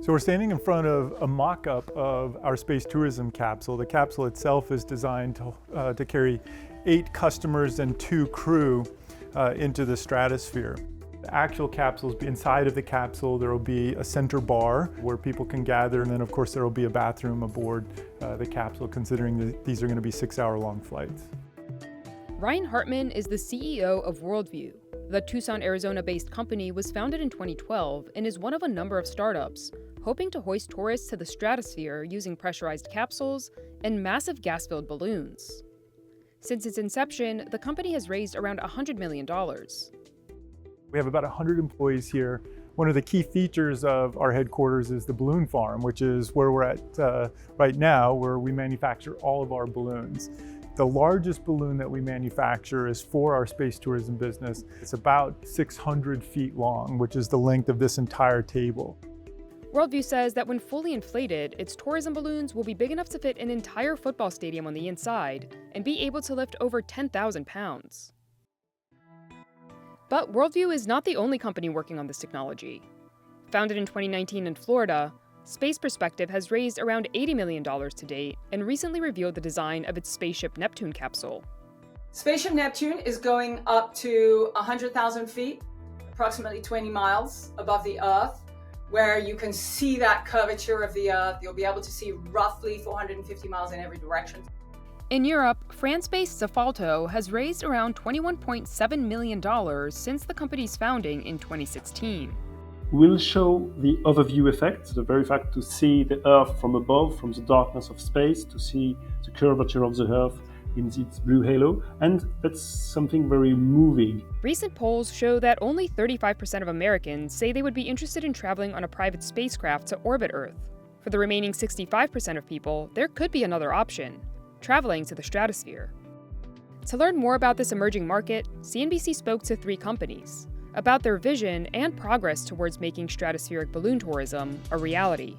So we're standing in front of a mock-up of our space tourism capsule. The capsule itself is designed to carry 8 customers and 2 crew into the stratosphere. The actual capsule will be inside of the capsule. There will be a center bar where people can gather, and then of course there will be a bathroom aboard the capsule, considering that these are going to be 6-hour-long flights. Ryan Hartman is the CEO of Worldview. The Tucson, Arizona-based company was founded in 2012 and is one of a number of startups hoping to hoist tourists to the stratosphere using pressurized capsules and massive gas-filled balloons. Since its inception, the company has raised around $100 million. We have about 100 employees here. One of the key features of our headquarters is the balloon farm, which is where we're at right now, where we manufacture all of our balloons. The largest balloon that we manufacture is for our space tourism business. It's about 600 feet long, which is the length of this entire table. Worldview says that when fully inflated, its tourism balloons will be big enough to fit an entire football stadium on the inside and be able to lift over 10,000 pounds. But Worldview is not the only company working on this technology. Founded in 2019 in Florida, Space Perspective has raised around $80 million to date and recently revealed the design of its Spaceship Neptune capsule. Spaceship Neptune is going up to 100,000 feet, approximately 20 miles above the Earth, where you can see that curvature of the Earth. You'll be able to see roughly 450 miles in every direction. In Europe, France-based Zephalto has raised around $21.7 million since the company's founding in 2016. We'll show the overview effect, the very fact to see the Earth from above, from the darkness of space, to see the curvature of the Earth in its blue halo, and that's something very moving. Recent polls show that only 35% of Americans say they would be interested in traveling on a private spacecraft to orbit Earth. For the remaining 65% of people, there could be another option: traveling to the stratosphere. To learn more about this emerging market, CNBC spoke to 3 companies about their vision and progress towards making stratospheric balloon tourism a reality.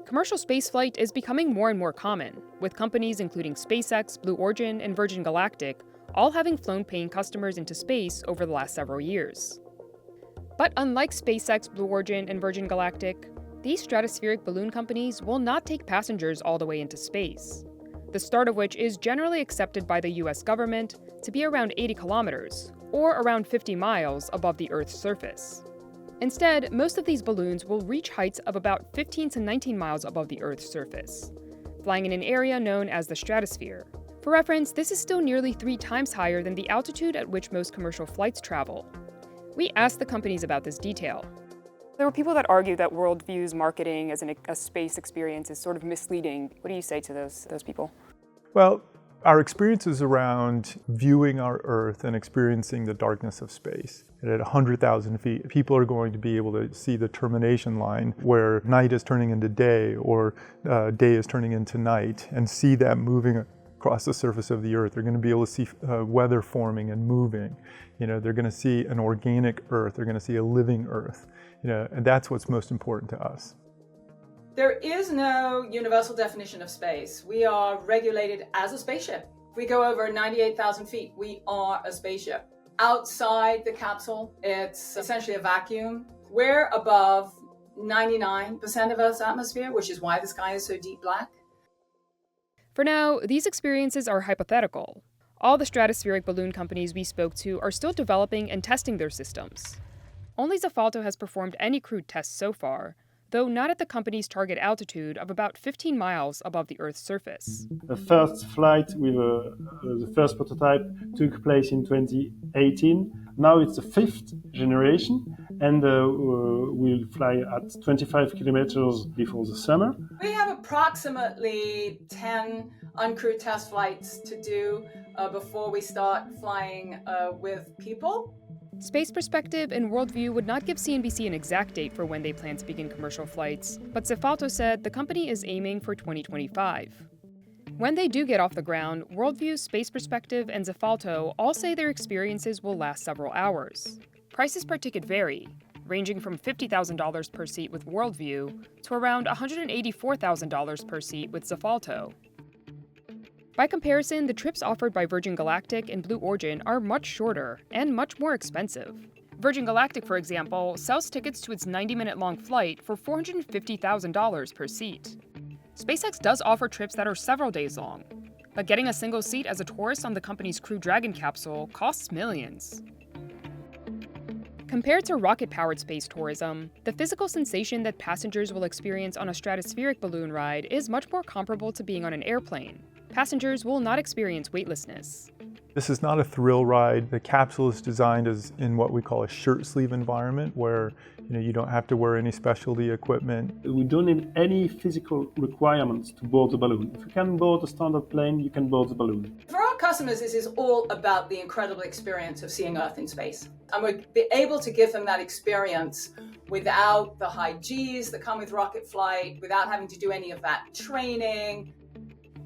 Commercial spaceflight is becoming more and more common, with companies including SpaceX, Blue Origin, and Virgin Galactic all having flown paying customers into space over the last several years. But unlike SpaceX, Blue Origin, and Virgin Galactic, these stratospheric balloon companies will not take passengers all the way into space, the start of which is generally accepted by the US government to be around 80 kilometers, or around 50 miles above the Earth's surface. Instead, most of these balloons will reach heights of about 15 to 19 miles above the Earth's surface, flying in an area known as the stratosphere. For reference, this is still nearly 3 times higher than the altitude at which most commercial flights travel. We asked the companies about this detail. There were people that argue that Worldview's marketing as a space experience is sort of misleading. What do you say to those people? Well, our experiences around viewing our Earth and experiencing the darkness of space. And at 100,000 feet, people are going to be able to see the termination line where night is turning into day or day is turning into night, and see that moving across the surface of the Earth. They're going to be able to see weather forming and moving. They're going to see an organic Earth. They're going to see a living Earth. And that's what's most important to us. There is no universal definition of space. We are regulated as a spaceship. If we go over 98,000 feet, we are a spaceship. Outside the capsule, it's essentially a vacuum. We're above 99% of Earth's atmosphere, which is why the sky is so deep black. For now, these experiences are hypothetical. All the stratospheric balloon companies we spoke to are still developing and testing their systems. Only Zephalto has performed any crewed tests so far, though not at the company's target altitude of about 15 miles above the Earth's surface. The first flight with the first prototype took place in 2018. Now it's the 5th generation, and we'll fly at 25 kilometers before the summer. We have approximately 10 uncrewed test flights to do before we start flying with people. Space Perspective and Worldview would not give CNBC an exact date for when they plan to begin commercial flights, but Zephalto said the company is aiming for 2025. When they do get off the ground, Worldview, Space Perspective, and Zephalto all say their experiences will last several hours. Prices per ticket vary, ranging from $50,000 per seat with Worldview to around $184,000 per seat with Zephalto. By comparison, the trips offered by Virgin Galactic and Blue Origin are much shorter and much more expensive. Virgin Galactic, for example, sells tickets to its 90-minute-long flight for $450,000 per seat. SpaceX does offer trips that are several days long, but getting a single seat as a tourist on the company's Crew Dragon capsule costs millions. Compared to rocket-powered space tourism, the physical sensation that passengers will experience on a stratospheric balloon ride is much more comparable to being on an airplane. Passengers will not experience weightlessness. This is not a thrill ride. The capsule is designed as in what we call a shirt sleeve environment where you don't have to wear any specialty equipment. We don't need any physical requirements to board the balloon. If you can board a standard plane, you can board the balloon. For our customers, this is all about the incredible experience of seeing Earth in space. And we'll be able to give them that experience without the high Gs that come with rocket flight, without having to do any of that training.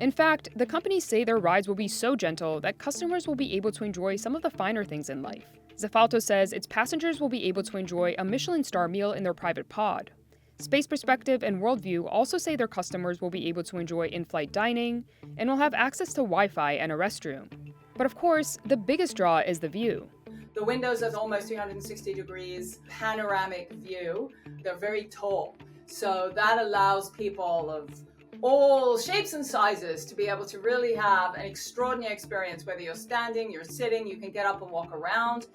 In fact, the companies say their rides will be so gentle that customers will be able to enjoy some of the finer things in life. Zephalto says its passengers will be able to enjoy a Michelin star meal in their private pod. Space Perspective and Worldview also say their customers will be able to enjoy in-flight dining and will have access to Wi-Fi and a restroom. But of course, the biggest draw is the view. The windows have almost 360 degrees panoramic view. They're very tall, so that allows people of all shapes and sizes to be able to really have an extraordinary experience. Whether you're standing, you're sitting, you can get up and walk around.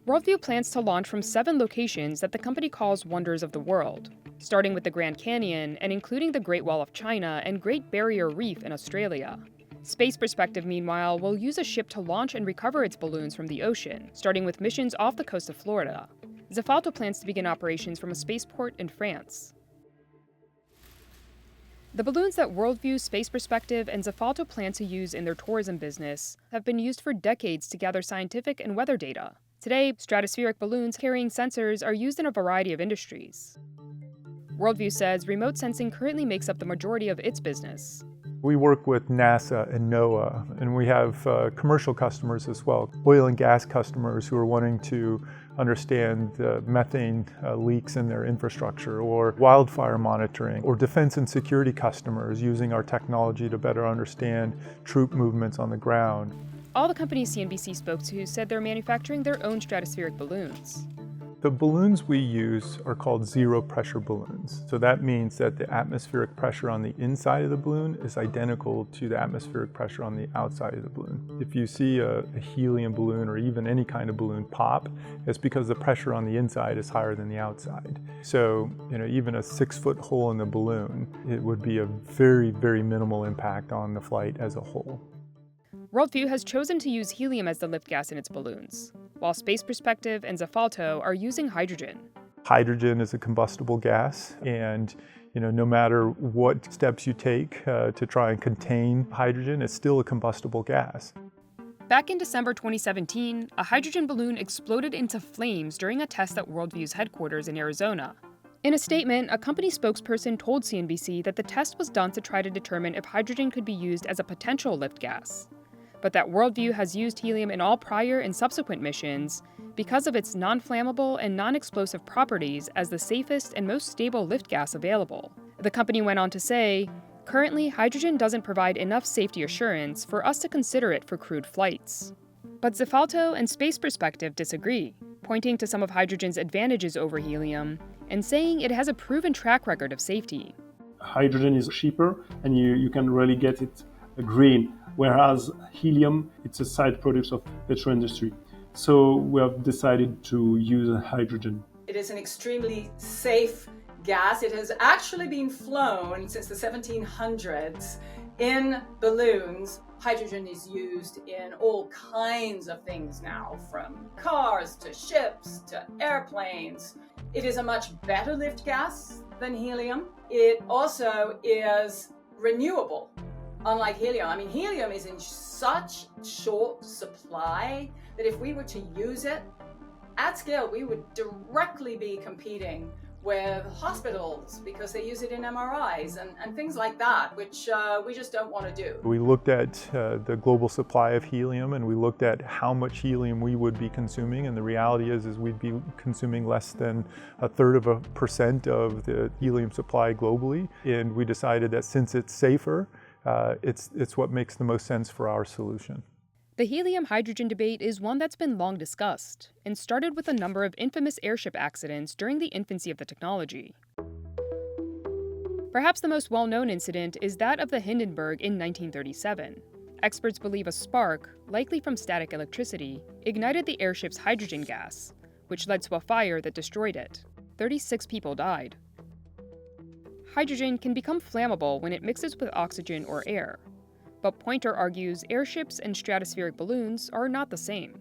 Worldview plans to launch from 7 locations that the company calls Wonders of the World, starting with the Grand Canyon and including the Great Wall of China and Great Barrier Reef in Australia. Space Perspective, meanwhile, will use a ship to launch and recover its balloons from the ocean, starting with missions off the coast of Florida. Zephalto plans to begin operations from a spaceport in France. The balloons that Worldview, Space Perspective, and Zephalto plan to use in their tourism business have been used for decades to gather scientific and weather data. Today, stratospheric balloons carrying sensors are used in a variety of industries. Worldview says remote sensing currently makes up the majority of its business. We work with NASA and NOAA, and we have commercial customers as well, oil and gas customers who are wanting to understand methane leaks in their infrastructure, or wildfire monitoring, or defense and security customers using our technology to better understand troop movements on the ground. All the companies CNBC spoke to said they're manufacturing their own stratospheric balloons. The balloons we use are called zero pressure balloons. So that means that the atmospheric pressure on the inside of the balloon is identical to the atmospheric pressure on the outside of the balloon. If you see a helium balloon or even any kind of balloon pop, it's because the pressure on the inside is higher than the outside. So, even a 6-foot hole in the balloon, it would be a very, very minimal impact on the flight as a whole. Worldview has chosen to use helium as the lift gas in its balloons, while Space Perspective and Zephalto are using hydrogen. Hydrogen is a combustible gas, and no matter what steps you take to try and contain hydrogen, it's still a combustible gas. Back in December 2017, a hydrogen balloon exploded into flames during a test at Worldview's headquarters in Arizona. In a statement, a company spokesperson told CNBC that the test was done to try to determine if hydrogen could be used as a potential lift gas, but that Worldview has used helium in all prior and subsequent missions because of its non-flammable and non-explosive properties as the safest and most stable lift gas available. The company went on to say, "Currently, hydrogen doesn't provide enough safety assurance for us to consider it for crewed flights." But Zephalto and Space Perspective disagree, pointing to some of hydrogen's advantages over helium and saying it has a proven track record of safety. Hydrogen is cheaper and you can really get it green, whereas helium, it's a side product of the petro industry. So we have decided to use hydrogen. It is an extremely safe gas. It has actually been flown since the 1700s in balloons. Hydrogen is used in all kinds of things now, from cars to ships to airplanes. It is a much better lift gas than helium. It also is renewable, unlike helium. Helium is in such short supply that if we were to use it at scale, we would directly be competing with hospitals because they use it in MRIs and things like that, which we just don't want to do. We looked at the global supply of helium, and we looked at how much helium we would be consuming, and the reality is we'd be consuming less than 1/3% of the helium supply globally, and we decided that since it's safer, it's what makes the most sense for our solution. The helium-hydrogen debate is one that's been long discussed and started with a number of infamous airship accidents during the infancy of the technology. Perhaps the most well-known incident is that of the Hindenburg in 1937. Experts believe a spark, likely from static electricity, ignited the airship's hydrogen gas, which led to a fire that destroyed it. 36 people died. Hydrogen can become flammable when it mixes with oxygen or air. But Pointer argues airships and stratospheric balloons are not the same.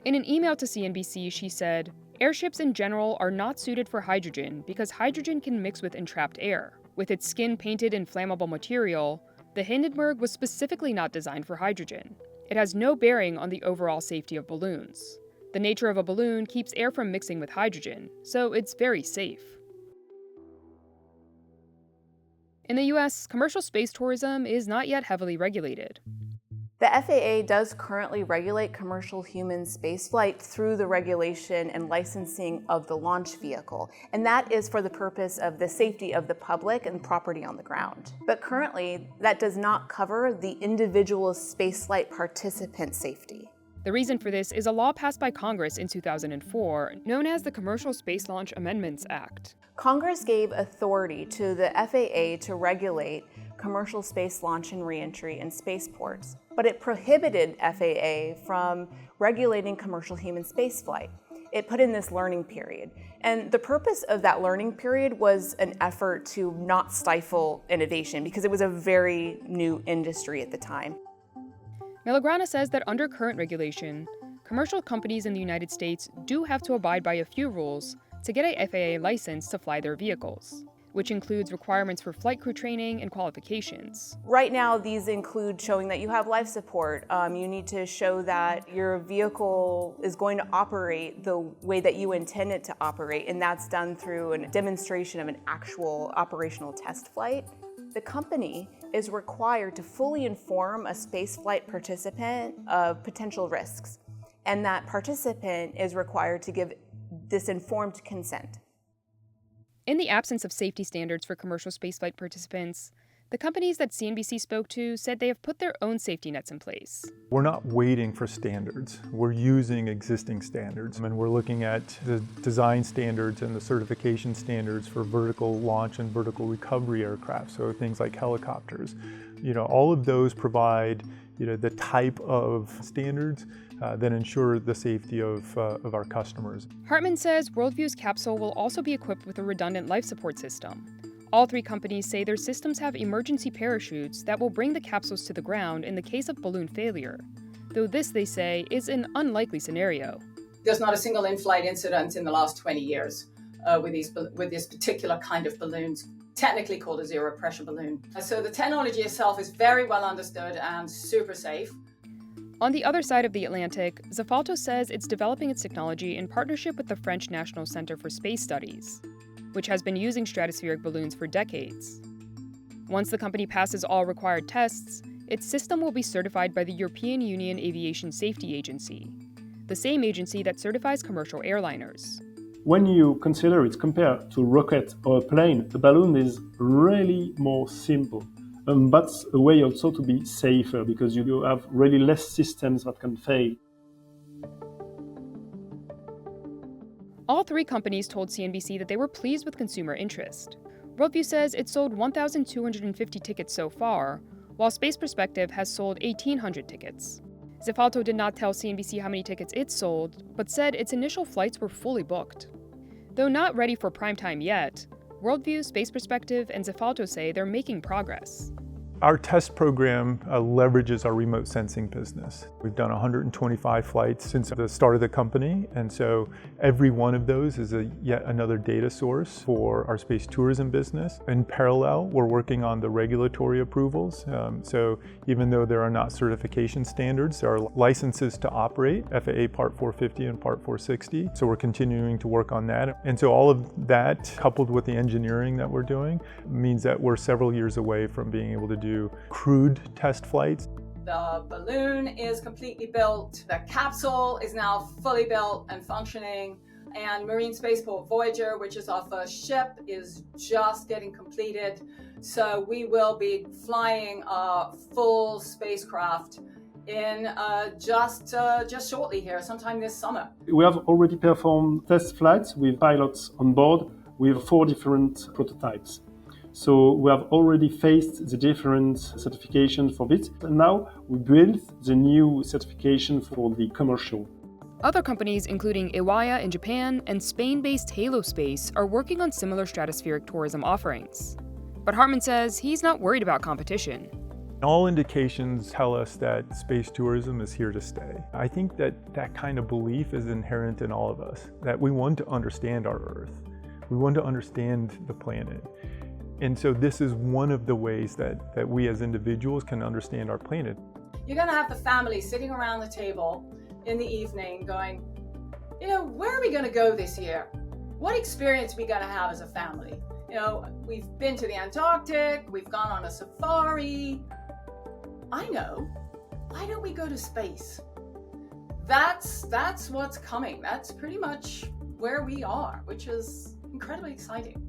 In an email to CNBC, she said, "Airships in general are not suited for hydrogen because hydrogen can mix with entrapped air. With its skin painted in flammable material, the Hindenburg was specifically not designed for hydrogen. It has no bearing on the overall safety of balloons. The nature of a balloon keeps air from mixing with hydrogen, so it's very safe." In the US, commercial space tourism is not yet heavily regulated. The FAA does currently regulate commercial human spaceflight through the regulation and licensing of the launch vehicle, and that is for the purpose of the safety of the public and property on the ground. But currently, that does not cover the individual spaceflight participant safety. The reason for this is a law passed by Congress in 2004, known as the Commercial Space Launch Amendments Act. Congress gave authority to the FAA to regulate commercial space launch and reentry in spaceports, but it prohibited FAA from regulating commercial human spaceflight. It put in this learning period. And the purpose of that learning period was an effort to not stifle innovation because it was a very new industry at the time. Miligrana says that under current regulation, commercial companies in the United States do have to abide by a few rules to get a FAA license to fly their vehicles, which includes requirements for flight crew training and qualifications. Right now, these include showing that you have life support. You need to show that your vehicle is going to operate the way that you intend it to operate, and that's done through a demonstration of an actual operational test flight. The company is required to fully inform a spaceflight participant of potential risks, and that participant is required to give this informed consent. In the absence of safety standards for commercial spaceflight participants, the companies that CNBC spoke to said they have put their own safety nets in place. We're not waiting for standards. We're using existing standards, and we're looking at the design standards and the certification standards for vertical launch and vertical recovery aircraft, so things like helicopters. All of those provide the type of standards that ensure the safety of our customers. Hartman says Worldview's capsule will also be equipped with a redundant life support system. All three companies say their systems have emergency parachutes that will bring the capsules to the ground in the case of balloon failure, though this, they say, is an unlikely scenario. There's not a single in-flight incident in the last 20 years with this particular kind of balloons, technically called a zero pressure balloon. So the technology itself is very well understood and super safe. On the other side of the Atlantic, Zephalto says it's developing its technology in partnership with the French National Center for Space Studies, which has been using stratospheric balloons for decades. Once the company passes all required tests, its system will be certified by the European Union Aviation Safety Agency, the same agency that certifies commercial airliners. When you consider it compared to a rocket or a plane, the balloon is really more simple. That's a way also to be safer because you have really less systems that can fail. All three companies told CNBC that they were pleased with consumer interest. Worldview says it sold 1,250 tickets so far, while Space Perspective has sold 1,800 tickets. Zephalto did not tell CNBC how many tickets it sold, but said its initial flights were fully booked. Though not ready for prime time yet, Worldview, Space Perspective, and Zephalto say they're making progress. Our test program leverages our remote sensing business. We've done 125 flights since the start of the company, and so every one of those is yet another data source for our space tourism business. In parallel, we're working on the regulatory approvals. So even though there are not certification standards, there are licenses to operate, FAA Part 450 and Part 460. So we're continuing to work on that. And so all of that, coupled with the engineering that we're doing, means that we're several years away from being able to do crewed test flights. The balloon is completely built. The capsule is now fully built and functioning. And Marine Spaceport Voyager, which is our first ship, is just getting completed. So we will be flying a full spacecraft in just shortly here, sometime this summer. We have already performed test flights with pilots on board with 4 different prototypes. So we have already faced the different certifications for this, and now we build the new certification for the commercial. Other companies, including Iwaya in Japan and Spain-based Halo Space, are working on similar stratospheric tourism offerings. But Hartman says he's not worried about competition. All indications tell us that space tourism is here to stay. I think that kind of belief is inherent in all of us, that we want to understand our Earth. We want to understand the planet. And so this is one of the ways that we as individuals can understand our planet. You're going to have the family sitting around the table in the evening going, where are we going to go this year? What experience are we going to have as a family? We've been to the Antarctic, we've gone on a safari. I know. Why don't we go to space? That's what's coming. That's pretty much where we are, which is incredibly exciting.